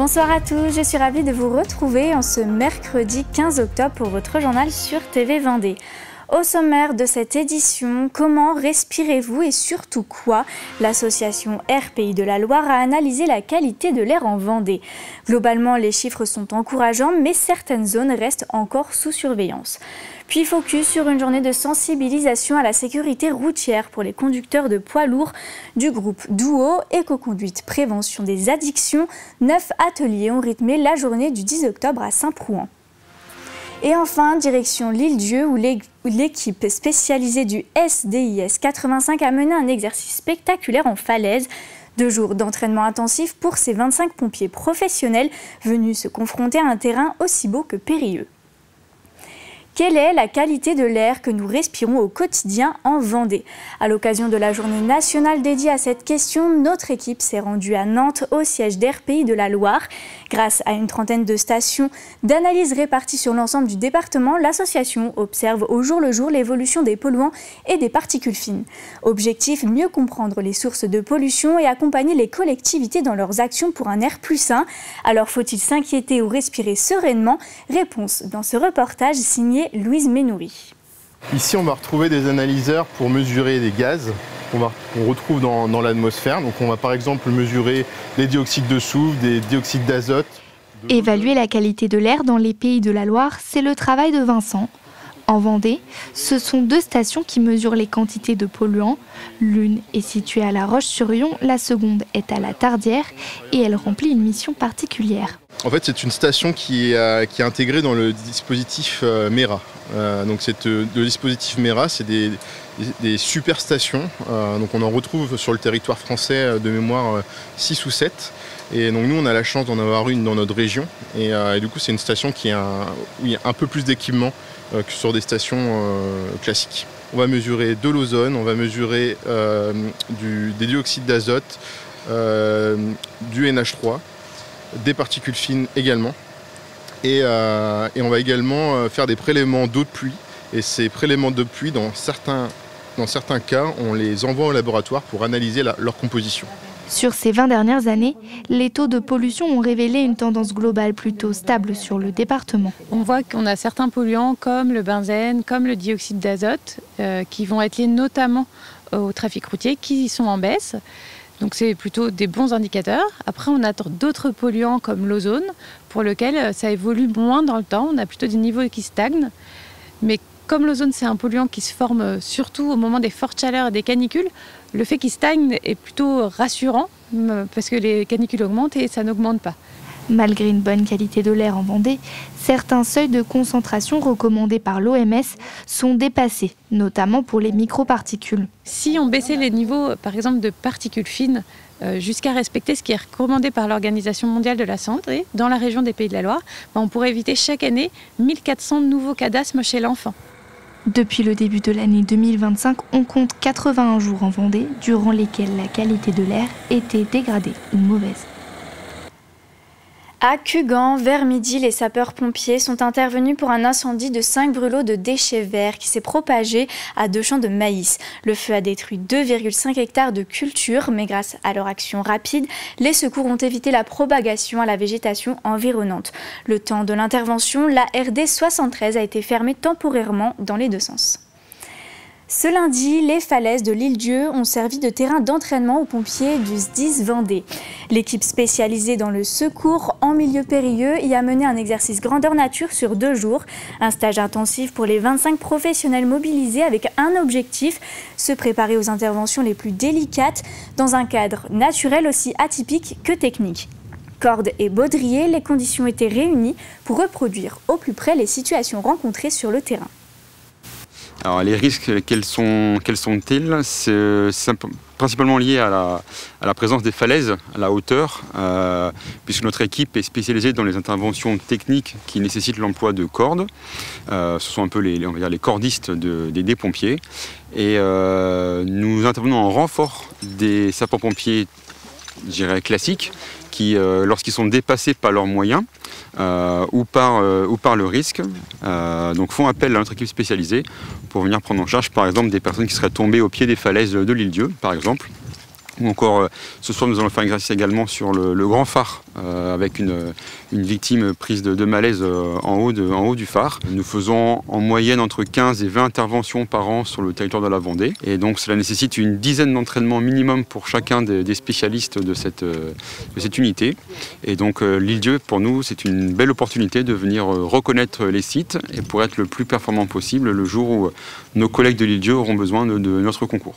Bonsoir à tous, je suis ravie de vous retrouver en ce mercredi 15 octobre pour votre journal sur TV Vendée. Au sommaire de cette édition, comment respirez-vous et surtout quoi? L'association Air Pays de la Loire a analysé la qualité de l'air en Vendée. Globalement, les chiffres sont encourageants, mais certaines zones restent encore sous surveillance. Puis focus sur une journée de sensibilisation à la sécurité routière pour les conducteurs de poids lourds du groupe Duo, Éco-Conduite Prévention des Addictions. 9 ateliers ont rythmé la journée du 10 octobre à Saint-Prouan. Et enfin, direction l'Île-Dieu où l'équipe spécialisée du SDIS 85 a mené un exercice spectaculaire en falaise. 2 jours d'entraînement intensif pour ces 25 pompiers professionnels venus se confronter à un terrain aussi beau que périlleux. Quelle est la qualité de l'air que nous respirons au quotidien en Vendée? À l'occasion de la journée nationale dédiée à cette question, notre équipe s'est rendue à Nantes, au siège d'Air Pays de la Loire. Grâce à une trentaine de stations d'analyse réparties sur l'ensemble du département, l'association observe au jour le jour l'évolution des polluants et des particules fines. Objectif, mieux comprendre les sources de pollution et accompagner les collectivités dans leurs actions pour un air plus sain. Alors faut-il s'inquiéter ou respirer sereinement? Réponse dans ce reportage signé Louise Ménoury. Ici, on va retrouver des analyseurs pour mesurer des gaz qu'on retrouve dans l'atmosphère. Donc on va par exemple mesurer des dioxydes de soufre, des dioxydes d'azote. Évaluer la qualité de l'air dans les Pays de la Loire, c'est le travail de Vincent. En Vendée, ce sont 2 stations qui mesurent les quantités de polluants. L'une est située à La Roche-sur-Yon, la seconde est à La Tardière et elle remplit une mission particulière. En fait, c'est une station qui est intégrée dans le dispositif MERA. Donc le dispositif MERA, c'est des super stations. Donc on en retrouve sur le territoire français de mémoire 6 ou 7. Et donc nous, on a la chance d'en avoir une dans notre région. Et du coup, c'est une station où il y a un peu plus d'équipement que sur des stations classiques. On va mesurer de l'ozone, on va mesurer des dioxydes d'azote, du NH3, des particules fines également. Et on va également faire des prélèvements d'eau de pluie. Et ces prélèvements de pluie, dans certains cas, on les envoie au laboratoire pour analyser leur composition. Sur ces 20 dernières années, les taux de pollution ont révélé une tendance globale plutôt stable sur le département. On voit qu'on a certains polluants comme le benzène, comme le dioxyde d'azote, qui vont être liés notamment au trafic routier, qui sont en baisse. Donc c'est plutôt des bons indicateurs. Après, on a d'autres polluants comme l'ozone, pour lequel ça évolue moins dans le temps. On a plutôt des niveaux qui stagnent. Mais comme l'ozone, c'est un polluant qui se forme surtout au moment des fortes chaleurs et des canicules, le fait qu'il stagne est plutôt rassurant parce que les canicules augmentent et ça n'augmente pas. Malgré une bonne qualité de l'air en Vendée, certains seuils de concentration recommandés par l'OMS sont dépassés, notamment pour les microparticules. Si on baissait les niveaux, par exemple, de particules fines jusqu'à respecter ce qui est recommandé par l'Organisation mondiale de la santé dans la région des Pays de la Loire, on pourrait éviter chaque année 1400 nouveaux cas d'asthme chez l'enfant. Depuis le début de l'année 2025, on compte 81 jours en Vendée, durant lesquels la qualité de l'air était dégradée ou mauvaise. À Cugand, vers midi, les sapeurs-pompiers sont intervenus pour un incendie de 5 brûlots de déchets verts qui s'est propagé à 2 champs de maïs. Le feu a détruit 2,5 hectares de culture, mais grâce à leur action rapide, les secours ont évité la propagation à la végétation environnante. Le temps de l'intervention, la RD 73 a été fermée temporairement dans les 2 sens. Ce lundi, les falaises de l'Île-Dieu ont servi de terrain d'entraînement aux pompiers du SDIS Vendée. L'équipe spécialisée dans le secours en milieu périlleux y a mené un exercice grandeur nature sur 2 jours. Un stage intensif pour les 25 professionnels mobilisés avec un objectif, se préparer aux interventions les plus délicates dans un cadre naturel aussi atypique que technique. Cordes et baudriers, les conditions étaient réunies pour reproduire au plus près les situations rencontrées sur le terrain. Alors les risques, quels sont-ils? C'est principalement lié à la présence des falaises, à la hauteur, puisque notre équipe est spécialisée dans les interventions techniques qui nécessitent l'emploi de cordes. Ce sont un peu on va dire les cordistes des pompiers. Et nous intervenons en renfort des sapeurs-pompiers, je dirais, classiques, qui, lorsqu'ils sont dépassés par leurs moyens ou par le risque, donc font appel à notre équipe spécialisée pour venir prendre en charge, par exemple, des personnes qui seraient tombées au pied des falaises de l'Île-Dieu, par exemple, Ou encore, ce soir, nous allons faire un exercice également sur le grand phare, avec une victime prise de malaise en haut du phare. Nous faisons en moyenne entre 15 et 20 interventions par an sur le territoire de la Vendée. Et donc, cela nécessite une dizaine d'entraînements minimum pour chacun des spécialistes de cette unité. Et donc, l'île-Dieu, pour nous, c'est une belle opportunité de venir reconnaître les sites et pour être le plus performant possible le jour où nos collègues de l'île-Dieu auront besoin de notre concours.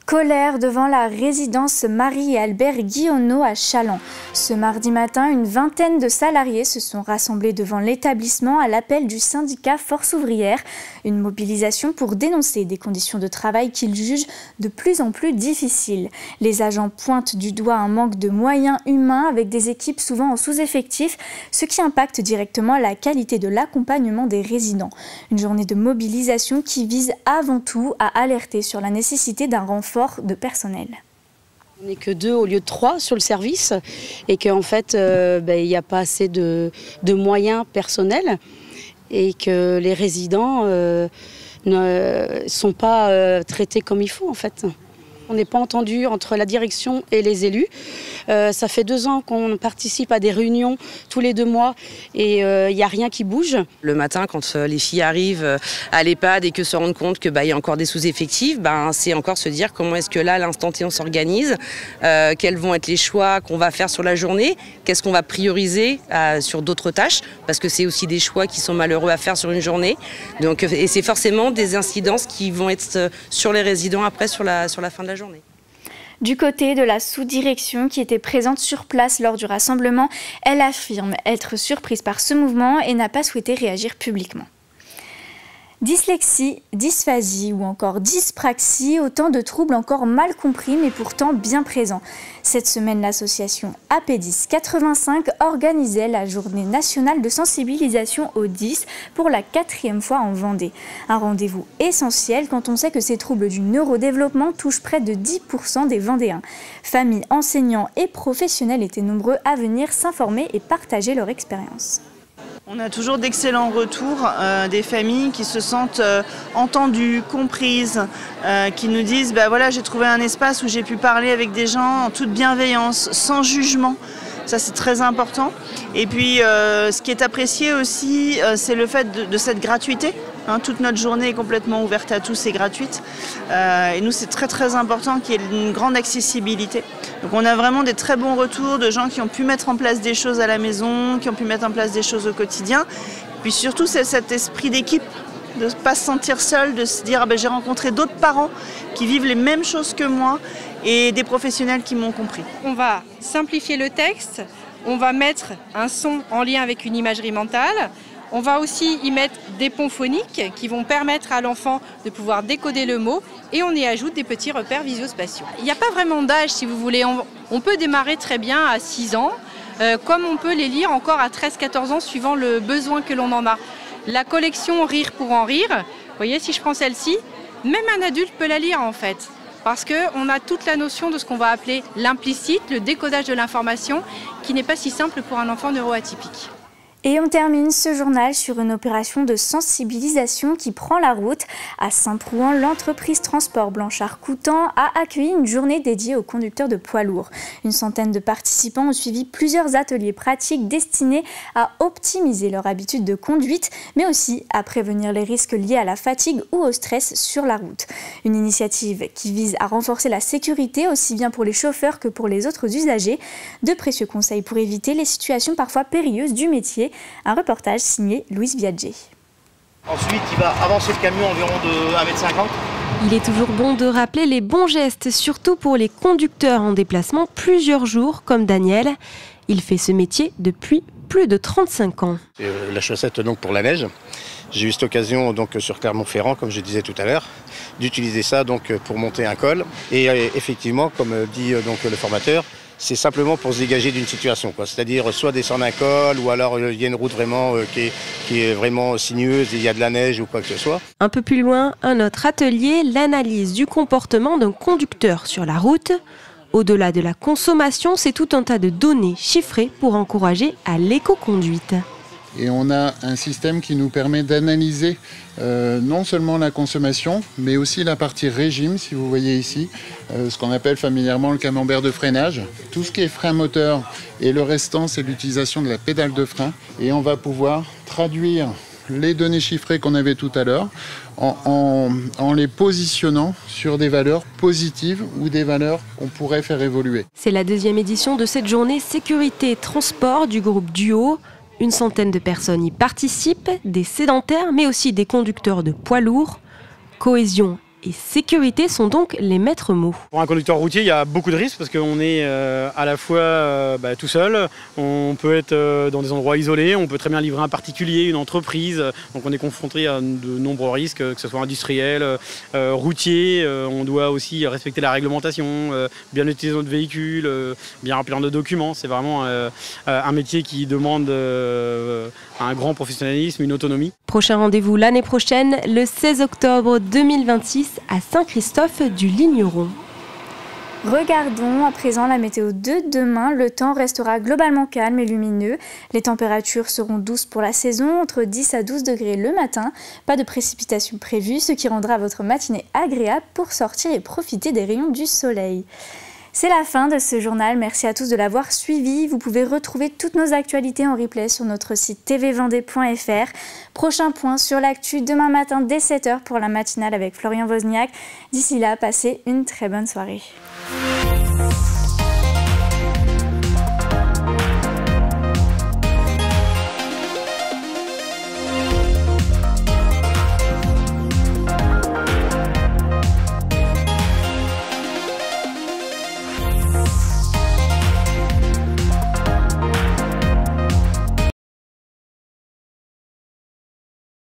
Colère devant la résidence Marie et Albert Guillonneau à Challans. Ce mardi matin, une vingtaine de salariés se sont rassemblés devant l'établissement à l'appel du syndicat Force ouvrière. Une mobilisation pour dénoncer des conditions de travail qu'ils jugent de plus en plus difficiles. Les agents pointent du doigt un manque de moyens humains avec des équipes souvent en sous-effectif, ce qui impacte directement la qualité de l'accompagnement des résidents. Une journée de mobilisation qui vise avant tout à alerter sur la nécessité d'un renfort de personnel. On n'est que 2 au lieu de 3 sur le service et qu'en fait il n'y a pas assez de moyens personnels et que les résidents ne sont pas traités comme il faut en fait. On n'est pas entendu entre la direction et les élus. Ça fait 2 ans qu'on participe à des réunions tous les 2 mois et il n'y a rien qui bouge. Le matin, quand les filles arrivent à l'EHPAD et que se rendent compte qu'il y a encore des sous-effectifs, c'est encore se dire comment est-ce que là, à l'instant T, on s'organise, quels vont être les choix qu'on va faire sur la journée, qu'est-ce qu'on va prioriser sur d'autres tâches, parce que c'est aussi des choix qui sont malheureux à faire sur une journée. Donc, et c'est forcément des incidences qui vont être sur les résidents après sur la fin de la journée. Du côté de la sous-direction qui était présente sur place lors du rassemblement, elle affirme être surprise par ce mouvement et n'a pas souhaité réagir publiquement. Dyslexie, dysphasie ou encore dyspraxie, autant de troubles encore mal compris mais pourtant bien présents. Cette semaine, l'association AP10 85 organisait la journée nationale de sensibilisation aux dys pour la 4e fois en Vendée. Un rendez-vous essentiel quand on sait que ces troubles du neurodéveloppement touchent près de 10% des Vendéens. Familles, enseignants et professionnels étaient nombreux à venir s'informer et partager leur expérience. On a toujours d'excellents retours des familles qui se sentent entendues, comprises, qui nous disent voilà, j'ai trouvé un espace où j'ai pu parler avec des gens en toute bienveillance, sans jugement. Ça, c'est très important. Et puis, ce qui est apprécié aussi, c'est le fait de cette gratuité. Toute notre journée est complètement ouverte à tous et gratuite. Et nous, c'est très très important qu'il y ait une grande accessibilité. Donc on a vraiment des très bons retours de gens qui ont pu mettre en place des choses à la maison, qui ont pu mettre en place des choses au quotidien. Puis surtout, c'est cet esprit d'équipe, de ne pas se sentir seul, de se dire j'ai rencontré d'autres parents qui vivent les mêmes choses que moi et des professionnels qui m'ont compris. On va simplifier le texte, on va mettre un son en lien avec une imagerie mentale. On va aussi y mettre des ponts phoniques qui vont permettre à l'enfant de pouvoir décoder le mot et on y ajoute des petits repères visuospatiaux. Il n'y a pas vraiment d'âge si vous voulez, on peut démarrer très bien à 6 ans, comme on peut les lire encore à 13-14 ans suivant le besoin que l'on en a. La collection Rire pour en rire, vous voyez si je prends celle-ci, même un adulte peut la lire en fait. Parce qu'on a toute la notion de ce qu'on va appeler l'implicite, le décodage de l'information, qui n'est pas si simple pour un enfant neuroatypique. Et on termine ce journal sur une opération de sensibilisation qui prend la route. À Saint-Prouan, l'entreprise Transport Blanchard-Coutan a accueilli une journée dédiée aux conducteurs de poids lourds. Une centaine de participants ont suivi plusieurs ateliers pratiques destinés à optimiser leur habitude de conduite, mais aussi à prévenir les risques liés à la fatigue ou au stress sur la route. Une initiative qui vise à renforcer la sécurité aussi bien pour les chauffeurs que pour les autres usagers. De précieux conseils pour éviter les situations parfois périlleuses du métier. Un reportage signé Louise Viadger. Ensuite, il va avancer le camion environ de 1,50 m. Il est toujours bon de rappeler les bons gestes, surtout pour les conducteurs en déplacement plusieurs jours, comme Daniel. Il fait ce métier depuis plus de 35 ans. La chaussette donc pour la neige. J'ai eu cette occasion donc sur Clermont-Ferrand, comme je disais tout à l'heure, d'utiliser ça donc pour monter un col. Et effectivement, comme dit donc le formateur, c'est simplement pour se dégager d'une situation, c'est-à-dire soit descendre un col ou alors il y a une route vraiment qui est vraiment sinueuse et il y a de la neige ou quoi que ce soit. Un peu plus loin, un autre atelier, l'analyse du comportement d'un conducteur sur la route. Au-delà de la consommation, c'est tout un tas de données chiffrées pour encourager à l'éco-conduite. Et on a un système qui nous permet d'analyser non seulement la consommation, mais aussi la partie régime, si vous voyez ici, ce qu'on appelle familièrement le camembert de freinage. Tout ce qui est frein moteur et le restant, c'est l'utilisation de la pédale de frein. Et on va pouvoir traduire les données chiffrées qu'on avait tout à l'heure en les positionnant sur des valeurs positives ou des valeurs qu'on pourrait faire évoluer. C'est la deuxième édition de cette journée sécurité et transport du groupe Duo. Une centaine de personnes y participent, des sédentaires mais aussi des conducteurs de poids lourds. Cohésion et sécurité sont donc les maîtres mots. Pour un conducteur routier, il y a beaucoup de risques parce qu'on est à la fois tout seul, on peut être dans des endroits isolés, on peut très bien livrer un particulier, une entreprise, donc on est confronté à de nombreux risques, que ce soit industriel, routier, on doit aussi respecter la réglementation, bien utiliser notre véhicule, bien remplir nos documents. C'est vraiment un métier qui demande un grand professionnalisme, une autonomie. Prochain rendez-vous l'année prochaine, le 16 octobre 2026 à Saint-Christophe du Ligneron. Regardons à présent la météo de demain. Le temps restera globalement calme et lumineux. Les températures seront douces pour la saison, entre 10 à 12 degrés le matin. Pas de précipitations prévues, ce qui rendra votre matinée agréable pour sortir et profiter des rayons du soleil. C'est la fin de ce journal, merci à tous de l'avoir suivi. Vous pouvez retrouver toutes nos actualités en replay sur notre site tvvendée.fr. Prochain point sur l'actu demain matin dès 7h pour la matinale avec Florian Wozniak. D'ici là, passez une très bonne soirée.